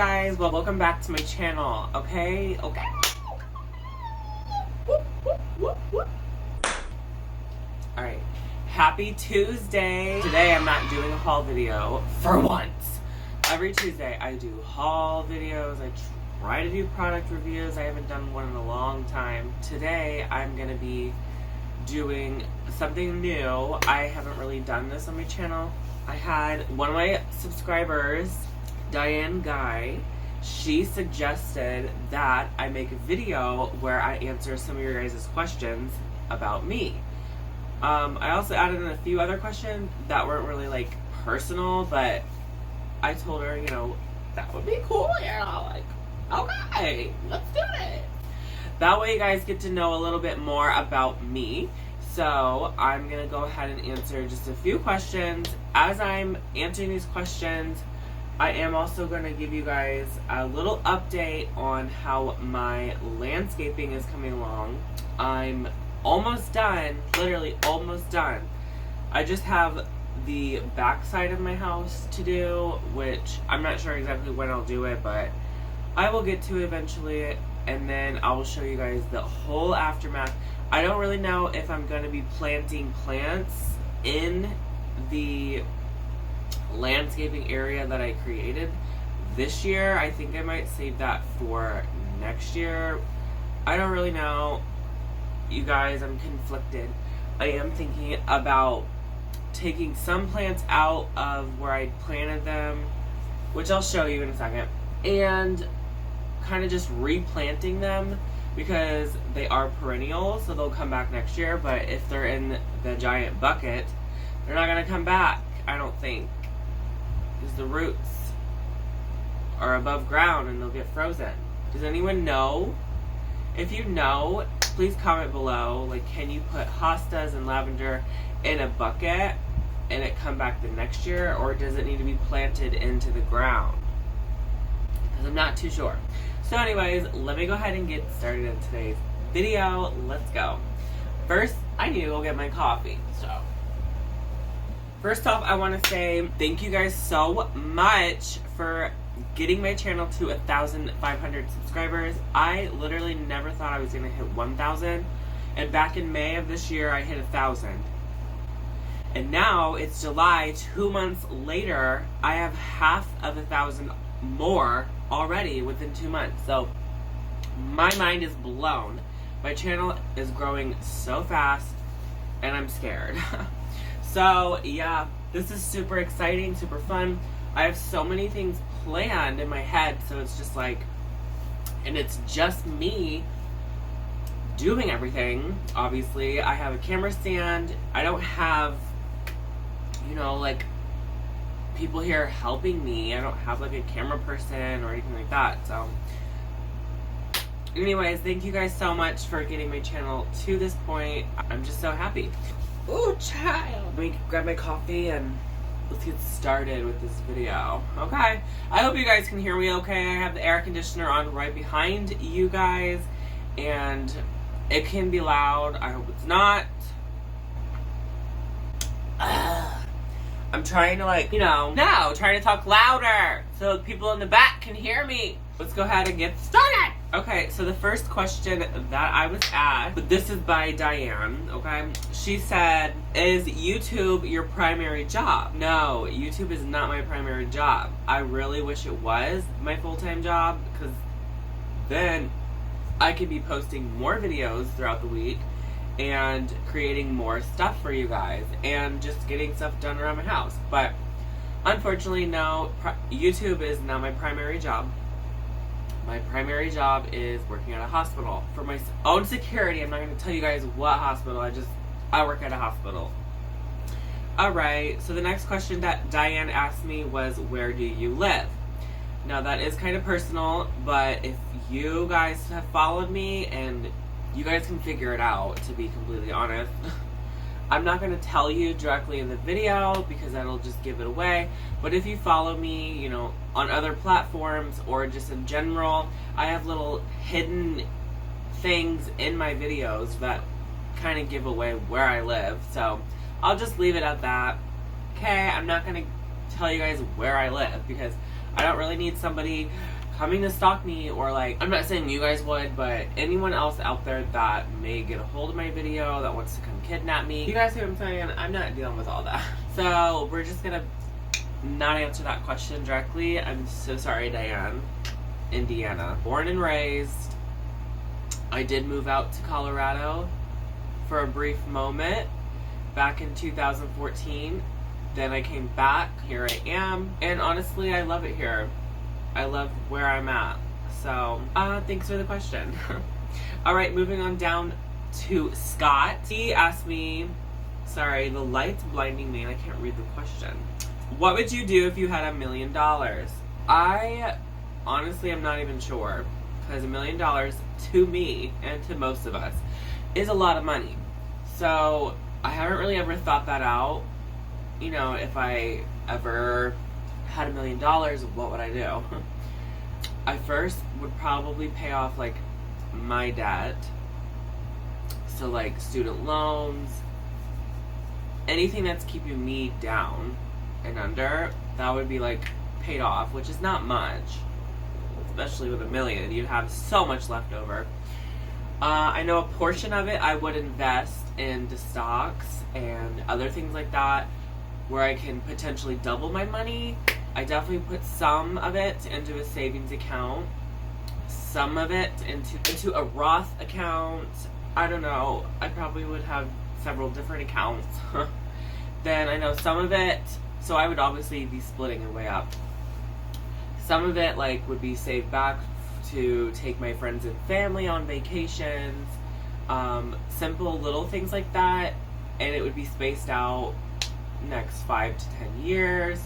guys, well, welcome back to my channel. Okay. Whoop, whoop, whoop, whoop. Alright, happy Tuesday. Today I'm not doing a haul video for once. Every Tuesday I do haul videos. I try to do product reviews. I haven't done one in a long time. Today I'm gonna be doing something new. I haven't really done this on my channel. I had one of my subscribers, Diane Guy, she suggested that I make a video where I answer some of your guys' questions about me. I also added in a few other questions that weren't really like personal, but I told her, that would be cool, like, okay, let's do it. That way you guys get to know a little bit more about me. So I'm going to go ahead and answer just a few questions. As I'm answering these questions, I am also going to give you guys a little update on how my landscaping is coming along. I'm almost done, literally almost done. I just have the back side of my house to do, which I'm not sure exactly when I'll do it, but I will get to it eventually, and then I will show you guys the whole aftermath. I don't really know if I'm going to be planting plants in the landscaping area that I created this year. I think I might save that for next year. I don't really know. You guys, I'm conflicted. I am thinking about taking some plants out of where I planted them, which I'll show you in a second, and kind of just replanting them because they are perennials, so they'll come back next year. But if they're in the giant bucket, they're not going to come back, I don't think, because the roots are above ground and they'll get frozen. Does anyone know? If you know, please comment below. Like, can you put hostas and lavender in a bucket and it come back the next year, or does it need to be planted into the ground? Because I'm not too sure. So anyways, let me go ahead and get started in today's video. Let's go. First, I need to go get my coffee. So, first off, I want to say thank you guys so much for getting my channel to 1,500 subscribers. I literally never thought I was going to hit 1,000. And back in May of this year, I hit 1,000. And now it's July, 2 months later, I have half of 1,000 more already within 2 months. So my mind is blown. My channel is growing so fast and I'm scared. So yeah, this is super exciting, super fun. I have so many things planned in my head, so it's just like, and it's just me doing everything. Obviously, I have a camera stand. I don't have, like, people here helping me. I don't have like a camera person or anything like that. So anyways, thank you guys so much for getting my channel to this point. I'm just so happy. Ooh, child. Let me grab my coffee and let's get started with this video. Okay, I hope you guys can hear me okay. I have the air conditioner on right behind you guys, and it can be loud. I hope it's not. I'm trying to, like, trying to talk louder so people in the back can hear me. Let's go ahead and get started. Okay, so the first question that I was asked, but this is by Diane, okay? She said, is YouTube your primary job? No, YouTube is not my primary job. I really wish it was my full-time job, because then I could be posting more videos throughout the week and creating more stuff for you guys and just getting stuff done around my house. But unfortunately, no, YouTube is not my primary job. My primary job is working at a hospital. For my own security, I'm not going to tell you guys what hospital. I work at a hospital. Alright, so the next question that Diane asked me was, where do you live? Now that is kind of personal, but if you guys have followed me, and you guys can figure it out, to be completely honest. I'm not going to tell you directly in the video because that'll just give it away. But if you follow me, on other platforms or just in general, I have little hidden things in my videos that kind of give away where I live. So I'll just leave it at that. Okay, I'm not going to tell you guys where I live because I don't really need somebody coming to stalk me, or like, I'm not saying you guys would, but anyone else out there that may get a hold of my video, that wants to come kidnap me. You guys see what I'm saying? I'm not dealing with all that. So we're just gonna not answer that question directly. I'm so sorry, Diane. Indiana. Born and raised. I did move out to Colorado for a brief moment back in 2014. Then I came back. Here I am. And honestly, I love it here. I love where I'm at. So, thanks for the question. Alright, moving on down to Scott. He asked me, sorry, the light's blinding me and I can't read the question. What would you do if you had $1 million? I honestly am not even sure, because $1 million to me and to most of us is a lot of money. So I haven't really ever thought that out. You know, if I ever had $1 million, what would I do? I first would probably pay off like my debt. So like student loans, anything that's keeping me down and under, that would be like paid off, which is not much. Especially with $1 million, you'd have so much left over. I know a portion of it I would invest into stocks and other things like that, where I can potentially double my money. I definitely put some of it into a savings account, some of it into a Roth account. I don't know. I probably would have several different accounts. Then I know some of it, so I would obviously be splitting it way up. Some of it like would be saved back to take my friends and family on vacations, simple little things like that, and it would be spaced out next 5 to 10 years,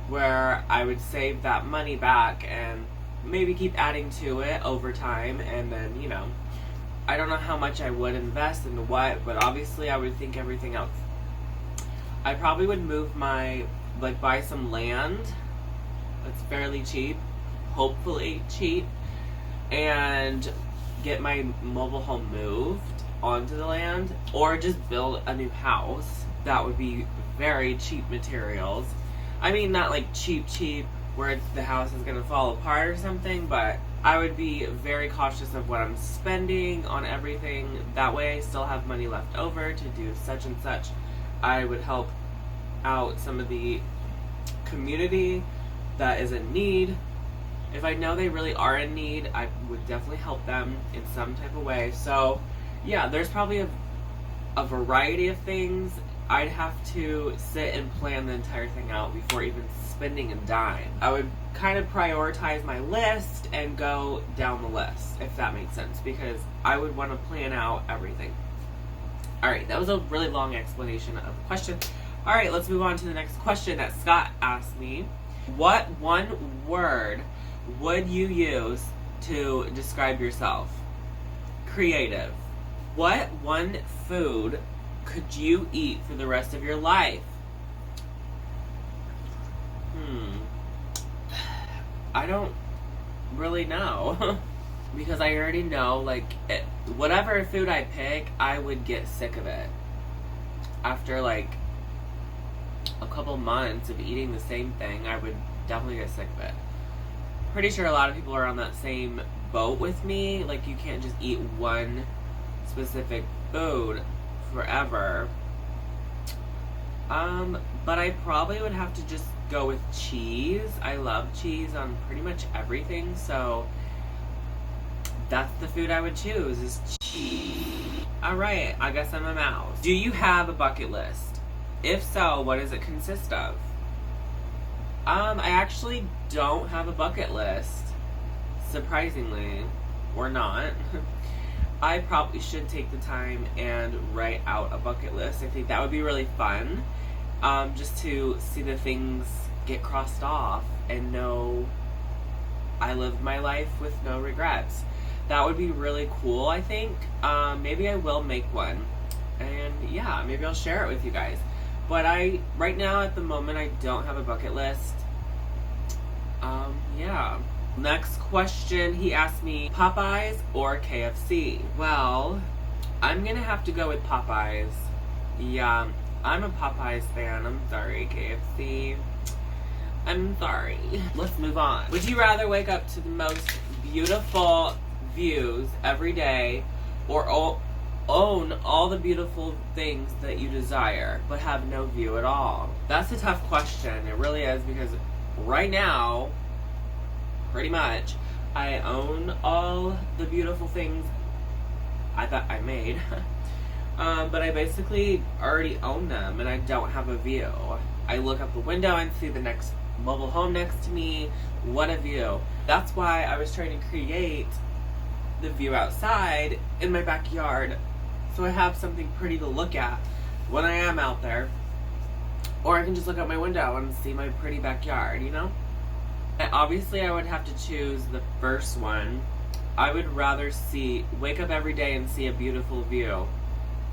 where I would save that money back and maybe keep adding to it over time. And then, you know, I don't know how much I would invest into what, but obviously I would think everything else. I probably would buy some land that's fairly cheap, hopefully cheap, and get my mobile home moved onto the land, or just build a new house. That would be very cheap materials. I mean, not like cheap where the house is gonna fall apart or something, but I would be very cautious of what I'm spending on everything. That way I still have money left over to do such and such. I would help out some of the community that is in need. If I know they really are in need, I would definitely help them in some type of way. So yeah, there's probably a variety of things. I'd have to sit and plan the entire thing out before even spending a dime. I would kind of prioritize my list and go down the list, if that makes sense, because I would want to plan out everything. Alright, that was a really long explanation of the question. Alright, let's move on to the next question that Scott asked me. What one word would you use to describe yourself? Creative. What one food could you eat for the rest of your life? I don't really know. Because I already know, like, whatever food I pick, I would get sick of it. After, like, a couple months of eating the same thing, I would definitely get sick of it. Pretty sure a lot of people are on that same boat with me. Like, you can't just eat one specific food forever. But I probably would have to just go with cheese. I love cheese on pretty much everything, so that's the food I would choose, is cheese. Alright, I guess I'm a mouse. Do you have a bucket list? If so, what does it consist of? I actually don't have a bucket list. Surprisingly, or not. I probably should take the time and write out a bucket list. I think that would be really fun. Just to see the things get crossed off and know I lived my life with no regrets. That would be really cool, I think. Maybe I will make one. And yeah, maybe I'll share it with you guys. But right now, at the moment, I don't have a bucket list. Yeah. Next question, he asked me, Popeyes or KFC? Well, I'm gonna have to go with Popeyes. Yeah, I'm a Popeyes fan. I'm sorry, KFC. I'm sorry. Let's move on. Would you rather wake up to the most beautiful views every day or own all the beautiful things that you desire but have no view at all? That's a tough question. It really is, because right now, pretty much, I own all the beautiful things I thought I made. But I basically already own them and I don't have a view. I look out the window and see the next mobile home next to me. What a view. That's why I was trying to create the view outside in my backyard, so I have something pretty to look at when I am out there. Or I can just look out my window and see my pretty backyard, you know? And obviously I would have to choose the first one. I would rather wake up every day and see a beautiful view.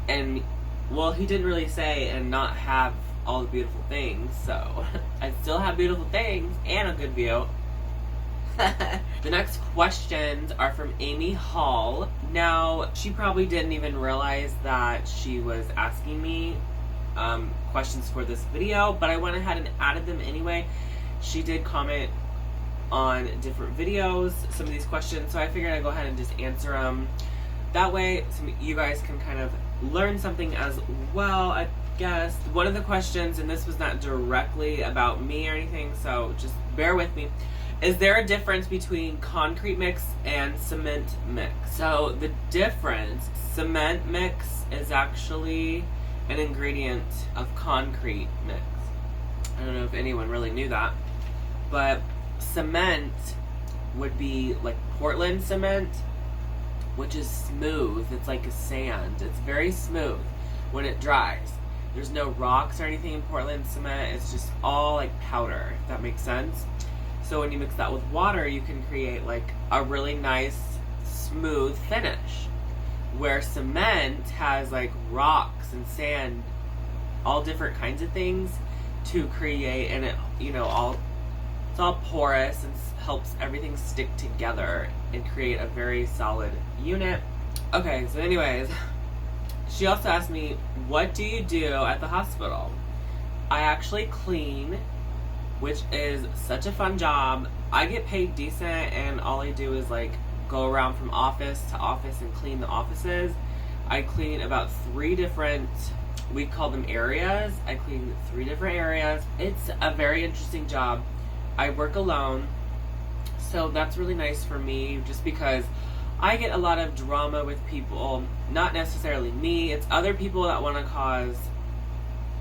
And, well, he didn't really say and not have all the beautiful things, so I still have beautiful things and a good view. The next questions are from Amy Hall. Now, she probably didn't even realize that she was asking me questions for this video, but I went ahead and added them anyway. She did comment on different videos, some of these questions, so I figured I'd go ahead and just answer them. That way, you guys can kind of learn something as well, I guess. One of the questions, and this was not directly about me or anything, so just bear with me. Is there a difference between concrete mix and cement mix? So the difference, cement mix is actually an ingredient of concrete mix. I don't know if anyone really knew that, but cement would be like Portland cement, which is smooth. It's like a sand. It's very smooth when it dries. There's no rocks or anything in Portland cement. It's just all like powder, if that makes sense. So when you mix that with water, you can create like a really nice, smooth finish. Where cement has like rocks and sand, all different kinds of things to create, and it, it's all porous and helps everything stick together and create a very solid unit. Okay, so anyways, she also asked me, what do you do at the hospital? I actually clean, which is such a fun job. I get paid decent, and all I do is like go around from office to office and clean the offices. I clean about 3 different, we call them areas. I clean 3 different areas. It's a very interesting job. I work alone, so that's really nice for me, just because I get a lot of drama with people. Not necessarily me, it's other people that want to cause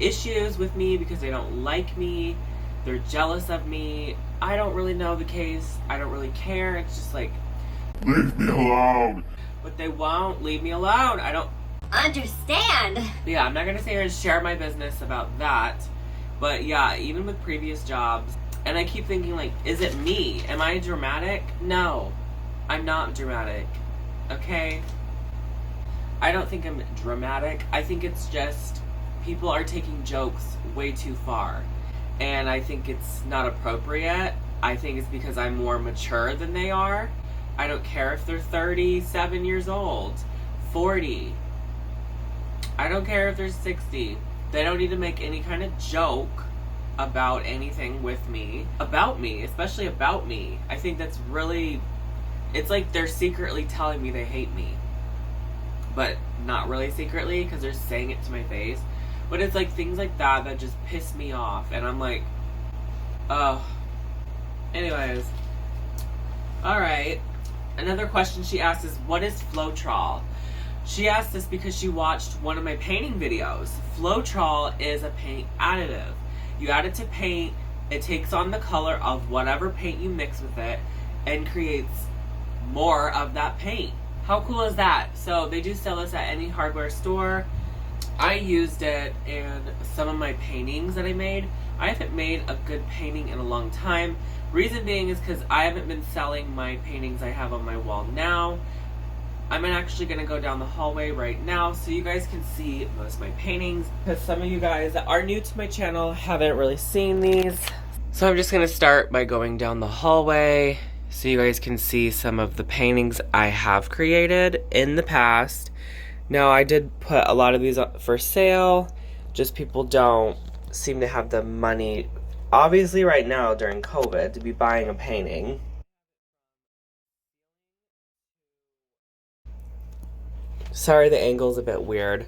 issues with me because they don't like me. They're jealous of me. I don't really know the case. I don't really care. It's just like, leave me alone. But they won't leave me alone. I don't understand. Yeah, I'm not going to sit here and share my business about that. But yeah, even with previous jobs, and I keep thinking like, is it me? Am I dramatic? No, I'm not dramatic. Okay? I don't think I'm dramatic. I think it's just people are taking jokes way too far. And I think it's not appropriate. I think it's because I'm more mature than they are. I don't care if they're 37 years old, 40. I don't care if they're 60. They don't need to make any kind of joke about anything with me. About me, especially about me. I think that's really, it's like they're secretly telling me they hate me. But not really secretly, because they're saying it to my face. But it's like things like that that just piss me off. And I'm like, oh. Anyways. Alright. Another question she asked is, what is Flotrol? She asked this because she watched one of my painting videos. Flotrol is a paint additive. You add it to paint, it takes on the color of whatever paint you mix with it, and creates more of that paint. How cool is that? So they do sell this at any hardware store. I used it in some of my paintings that I made. I haven't made a good painting in a long time. Reason being is because I haven't been selling my paintings I have on my wall now. I'm actually going to go down the hallway right now so you guys can see most of my paintings. Because some of you guys that are new to my channel haven't really seen these. So I'm just going to start by going down the hallway so you guys can see some of the paintings I have created in the past. Now, I did put a lot of these up for sale, just people don't seem to have the money obviously right now during COVID to be buying a painting. Sorry, the angle's a bit weird.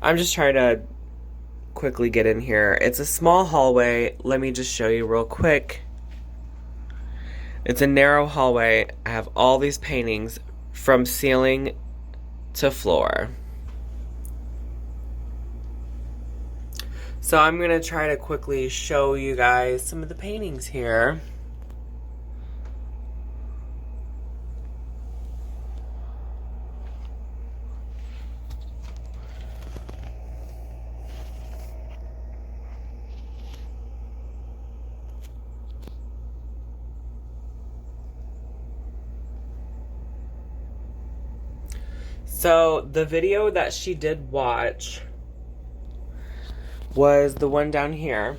I'm just trying to quickly get in here. It's a small hallway. Let me just show you real quick. It's a narrow hallway. I have all these paintings from ceiling to floor. So I'm gonna try to quickly show you guys some of the paintings here. So the video that she did watch was the one down here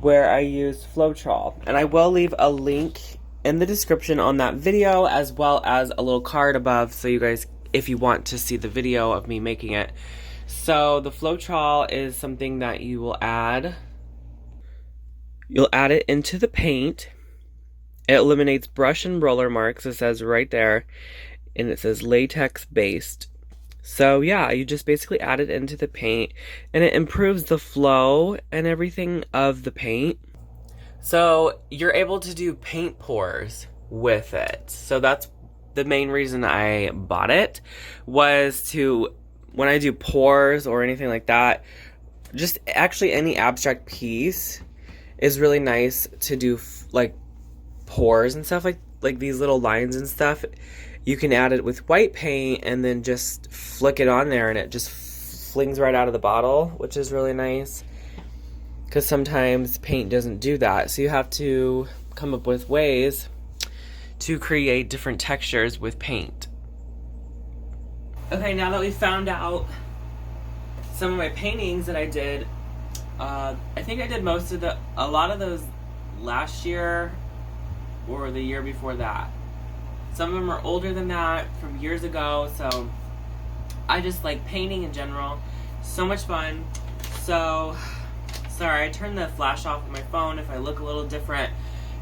where I used Flotrol. And I will leave a link in the description on that video, as well as a little card above, so you guys, if you want to see the video of me making it. So the Flotrol is something that you will add. You'll add it into the paint. It eliminates brush and roller marks, it says right there. And it says latex based. So yeah, you just basically add it into the paint and it improves the flow and everything of the paint. So you're able to do paint pours with it. So that's the main reason I bought it, was to, when I do pours or anything like that, just actually any abstract piece is really nice to do, like pours and stuff, like these little lines and stuff. You can add it with white paint and then just flick it on there and it just flings right out of the bottle, which is really nice. Because sometimes paint doesn't do that. So you have to come up with ways to create different textures with paint. Okay, now that we found out some of my paintings that I did, I think I did a lot of those last year or the year before that. Some of them are older than that, from years ago, so I just like painting in general. So much fun. So, sorry, I turned the flash off of my phone if I look a little different.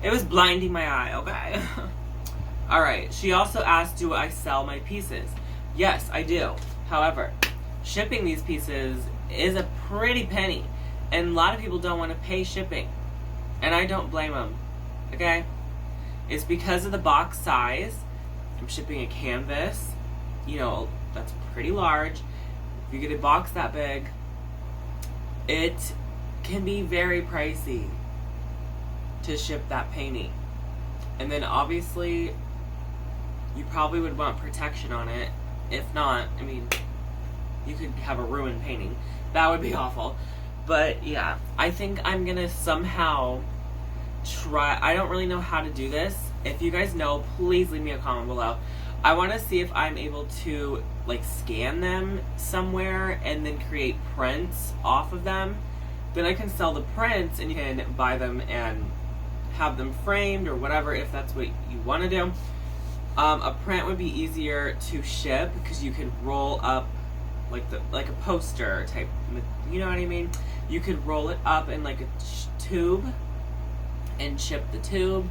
It was blinding my eye, okay? Alright, she also asked, do I sell my pieces? Yes, I do. However, shipping these pieces is a pretty penny, and a lot of people don't want to pay shipping. And I don't blame them, okay? It's because of the box size. I'm shipping a canvas, you know, that's pretty large. If you get a box that big, it can be very pricey to ship that painting. And then obviously, you probably would want protection on it. If not, I mean, you could have a ruined painting. That would be awful. But yeah, I think I'm gonna somehow try. I don't really know how to do this. If you guys know, please leave me a comment below. I want to see if I'm able to like scan them somewhere and then create prints off of them. Then I can sell the prints and you can buy them and have them framed or whatever, if that's what you want to do. A print would be easier to ship because you could roll up like a poster type, you know what I mean? You could roll it up in like a tube and ship the tube,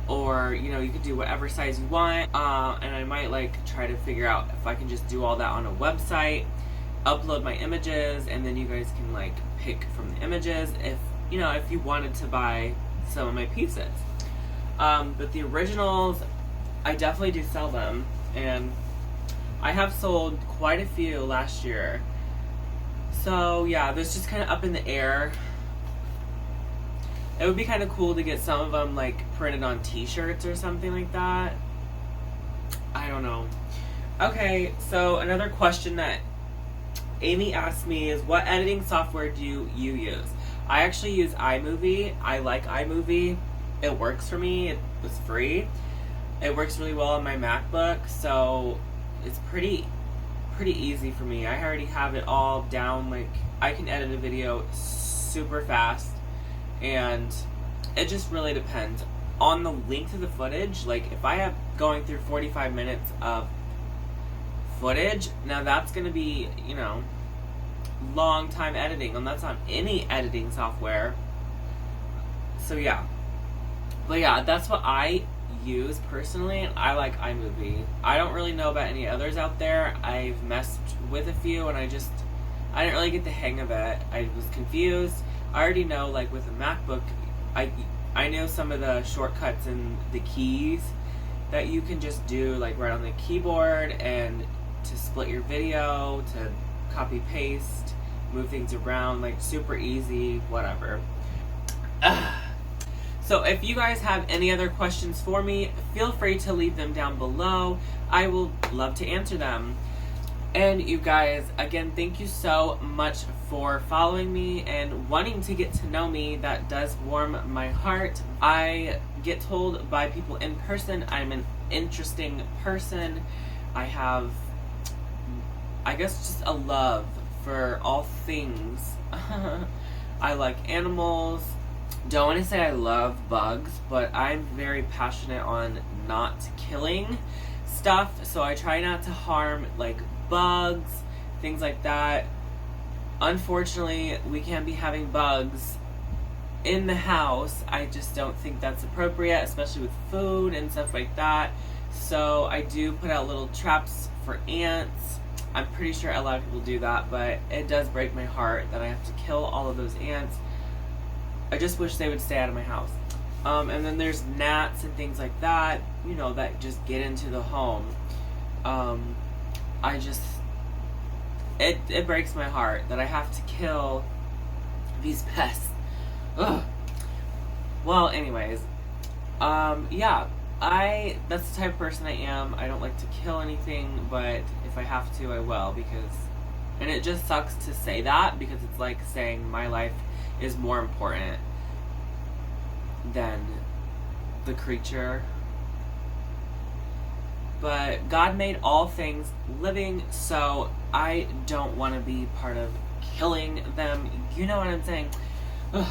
or you know, you could do whatever size you want. And I might like try to figure out if I can just do all that on a website, upload my images, and then you guys can like pick from the images if you know, if you wanted to buy some of my pieces. But the originals, I definitely do sell them, and I have sold quite a few last year. So yeah, this just kind of up in the air. It would be kind of cool to get some of them like printed on t-shirts or something like that. I don't know. Okay, so another question that Amy asked me is, what editing software do you use? I actually use iMovie. I like iMovie. It works for me. It was free. It works really well on my MacBook, so it's pretty easy for me. I already have it all down. Like, I can edit a video super fast, and it just really depends on the length of the footage. Like, if I have going through 45 minutes of footage, now that's going to be, you know, long time editing, and that's on any editing software. So yeah. But yeah, that's what I use personally. I like iMovie. I don't really know about any others out there. I've messed with a few and I didn't really get the hang of it. I was confused. I already know, like with a MacBook, I know some of the shortcuts and the keys that you can just do like right on the keyboard, and to split your video, to copy paste, move things around, like super easy, whatever. So if you guys have any other questions for me, feel free to leave them down below. I will love to answer them. And you guys, again, thank you so much for following me and wanting to get to know me. That does warm my heart. I get told by people in person I'm an interesting person. I have, I guess, just a love for all things. I like animals. Don't want to say I love bugs, but I'm very passionate on not killing stuff, so I try not to harm like bugs, things like that. Unfortunately, we can't be having bugs in the house. I just don't think that's appropriate, especially with food and stuff like that. So I do put out little traps for ants. I'm pretty sure a lot of people do that, but it does break my heart that I have to kill all of those ants. I just wish they would stay out of my house. And then there's gnats and things like that, you know, that just get into the home. It breaks my heart that I have to kill these pests. Ugh. Well, anyways, yeah, that's the type of person I am. I don't like to kill anything, but if I have to, I will, and it just sucks to say that, because it's like saying my life is more important than the creature. But God made all things living, so I don't want to be part of killing them. You know what I'm saying? Ugh.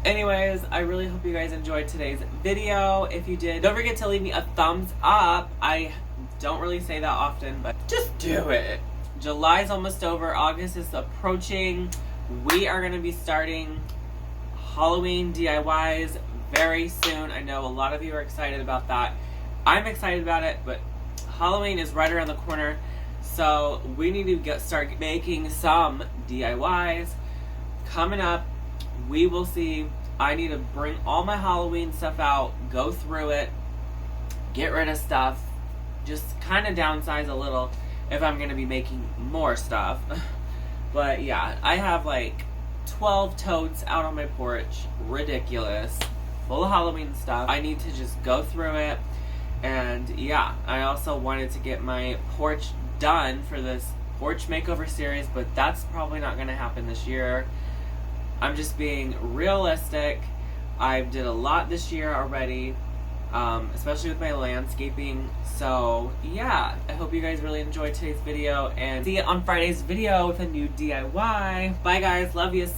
Anyways, I really hope you guys enjoyed today's video. If you did, don't forget to leave me a thumbs up. I don't really say that often, but just do it. July's almost over. August is approaching. We are going to be starting Halloween DIYs very soon. I know a lot of you are excited about that. I'm excited about it, but Halloween is right around the corner, so we need to start making some DIYs. Coming up, we will see. I need to bring all my Halloween stuff out, go through it, get rid of stuff, just kind of downsize a little if I'm going to be making more stuff. But yeah, I have like 12 totes out on my porch, ridiculous, full of Halloween stuff. I need to just go through it. And yeah, I also wanted to get my porch done for this porch makeover series, but that's probably not going to happen this year. I'm just being realistic. I did a lot this year already, especially with my landscaping. So yeah, I hope you guys really enjoyed today's video, and see you on Friday's video with a new DIY. Bye guys, love yous.